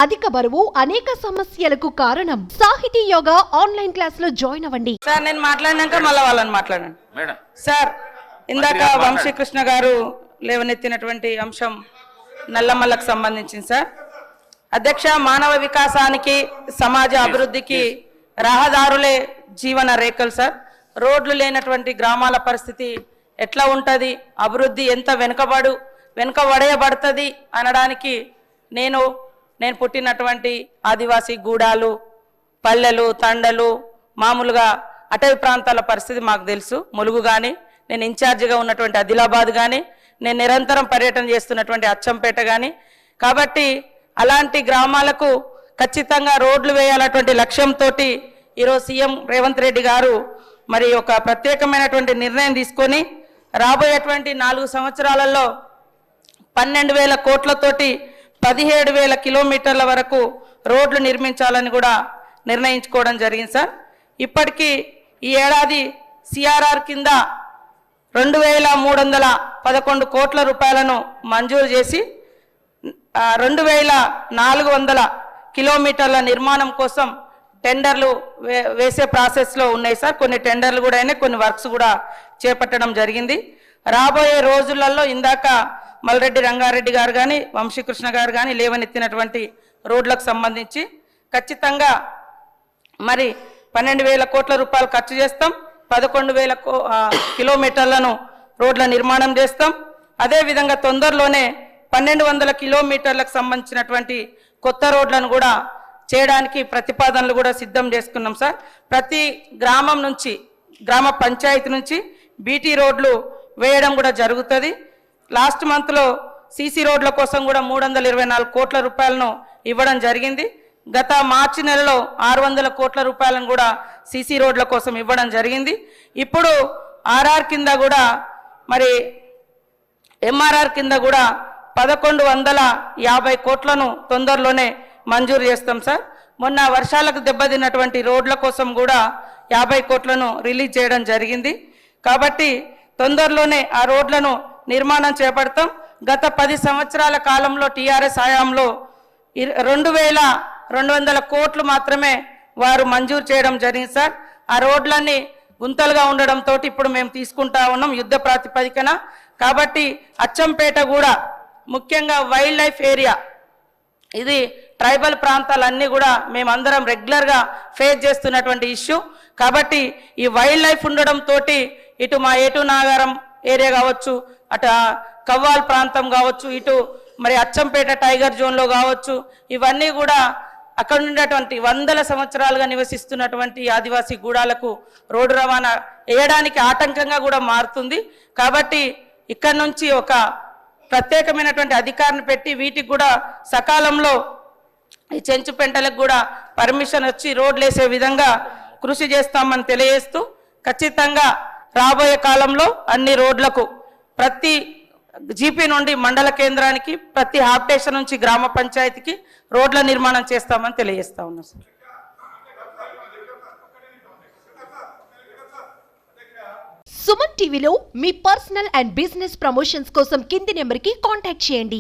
అధిక బరువు అనేక సమస్యలకు కారణం. సాహితీ యోగా ఆన్లైన్ క్లాస్ లో జాయిన్ అవ్వండి. సార్ నేను మాట్లాడినాక మళ్ళీ వాళ్ళని మాట్లాడండి. మేడం సార్ ఇందాక వంశీకృష్ణ గారు లేవనెత్తినటువంటి అంశం నల్లమల్లకు సంబంధించింది. సార్ అధ్యక్ష, మానవ వికాసానికి సమాజ అభివృద్ధికి రహదారులే జీవన రేఖలు. సార్ రోడ్లు లేనటువంటి గ్రామాల పరిస్థితి ఎట్లా ఉంటుంది, అభివృద్ధి ఎంత వెనుకబడేయబడుతుంది అనడానికి నేను పుట్టినటువంటి ఆదివాసీ గూడాలు, పల్లెలు, తండలు, మామూలుగా అటవీ ప్రాంతాల పరిస్థితి మాకు తెలుసు. ములుగు కానీ, నేను ఇన్ఛార్జిగా ఉన్నటువంటి ఆదిలాబాద్ కానీ, నేను నిరంతరం పర్యటన చేస్తున్నటువంటి అచ్చంపేట కానీ, కాబట్టి అలాంటి గ్రామాలకు ఖచ్చితంగా రోడ్లు వేయాలన్నటువంటి లక్ష్యంతో ఈరోజు సీఎం రేవంత్ రెడ్డి గారు మరి ఒక ప్రత్యేకమైనటువంటి నిర్ణయం తీసుకొని రాబోయేటువంటి 4 సంవత్సరాలలో 12,000 కోట్లతోటి 17,000 కిలోమీటర్ల వరకు రోడ్లు నిర్మించాలని కూడా నిర్ణయించుకోవడం జరిగింది. సార్ ఇప్పటికీ ఈ ఏడాది సిఆర్ఆర్ కింద 2,311 కోట్ల రూపాయలను మంజూరు చేసి 2,400 కిలోమీటర్ల నిర్మాణం కోసం టెండర్లు వేసే ప్రాసెస్లో ఉన్నాయి. సార్ కొన్ని టెండర్లు కూడా అయినాయి, కొన్ని వర్క్స్ కూడా చేపట్టడం జరిగింది. రాబోయే రోజులలో ఇందాక మల్రెడ్డి రంగారెడ్డి గారు కానీ, వంశీకృష్ణ గారు కానీ లేవనెత్తినటువంటి రోడ్లకు సంబంధించి ఖచ్చితంగా మరి 12,000 కోట్ల రూపాయలు ఖర్చు చేస్తాం. 11,000 కిలోమీటర్లను రోడ్ల నిర్మాణం చేస్తాం. అదేవిధంగా తొందరలోనే 1,200 కిలోమీటర్లకు సంబంధించినటువంటి కొత్త రోడ్లను కూడా చేయడానికి ప్రతిపాదనలు కూడా సిద్ధం చేసుకున్నాం. సార్ ప్రతి గ్రామం నుంచి, గ్రామ పంచాయతీ నుంచి బీటీ రోడ్లు వేయడం కూడా జరుగుతుంది. లాస్ట్ మంత్లో సీసీ రోడ్ల కోసం కూడా 324 కోట్ల రూపాయలను ఇవ్వడం జరిగింది. గత మార్చి నెలలో 600 కోట్ల రూపాయలను కూడా సీసీ రోడ్ల కోసం ఇవ్వడం జరిగింది. ఇప్పుడు ఆర్ఆర్ కింద కూడా మరి ఎంఆర్ఆర్ కింద కూడా 1,150 కోట్లను తొందరలోనే మంజూరు చేస్తాం. సార్ మొన్న వర్షాలకు దెబ్బతిన్నటువంటి రోడ్ల కోసం కూడా 50 కోట్లను రిలీజ్ చేయడం జరిగింది. కాబట్టి తొందరలోనే ఆ రోడ్లను నిర్మాణం చేపడతాం. గత 10 సంవత్సరాల కాలంలో టీఆర్ఎస్ హయాంలో 2,200 కోట్లు మాత్రమే వారు మంజూరు చేయడం జరిగింది. సార్ ఆ రోడ్లన్నీ గుంతలుగా ఉండడంతో ఇప్పుడు మేము తీసుకుంటా ఉన్నాం యుద్ధ ప్రాతిపదికన. కాబట్టి అచ్చంపేట కూడా ముఖ్యంగా వైల్డ్ లైఫ్ ఏరియా, ఇది ట్రైబల్ ప్రాంతాలన్నీ కూడా మేమందరం రెగ్యులర్గా ఫేస్ చేస్తున్నటువంటి ఇష్యూ. కాబట్టి ఈ వైల్డ్ లైఫ్ ఉండడంతో ఇటు మా ఏటు నాగారం ఏరియా కావచ్చు, అటు కవ్వాల్ ప్రాంతం కావచ్చు, ఇటు మరి అచ్చంపేట టైగర్ జోన్లో కావచ్చు, ఇవన్నీ కూడా అక్కడ ఉండేటువంటి 100 సంవత్సరాలుగా నివసిస్తున్నటువంటి ఆదివాసీ గూడాలకు రోడ్డు రవాణా వేయడానికి ఆటంకంగా కూడా మారుతుంది. కాబట్టి ఇక్కడ నుంచి ఒక ప్రత్యేకమైనటువంటి అధికారిని పెట్టి వీటికి కూడా సకాలంలో ఈ చెంచు పెంటలకు కూడా పర్మిషన్ వచ్చి రోడ్లు వేసే విధంగా కృషి చేస్తామని తెలియజేస్తూ, ఖచ్చితంగా రాబోయే కాలంలో అన్ని రోడ్లకు ప్రతి జీపీ నుండి మండల కేంద్రానికి, ప్రతి హాఫ్ స్టేషన్ నుంచి గ్రామ పంచాయతీకి రోడ్ల నిర్మాణం చేస్తామని తెలియజేస్తా ఉన్నాం. సార్ సుమన్ టీవీలో మీ పర్సనల్ అండ్ బిజినెస్ ప్రమోషన్స్ కోసం కింది నెంబర్కి కాంటాక్ట్ చేయండి.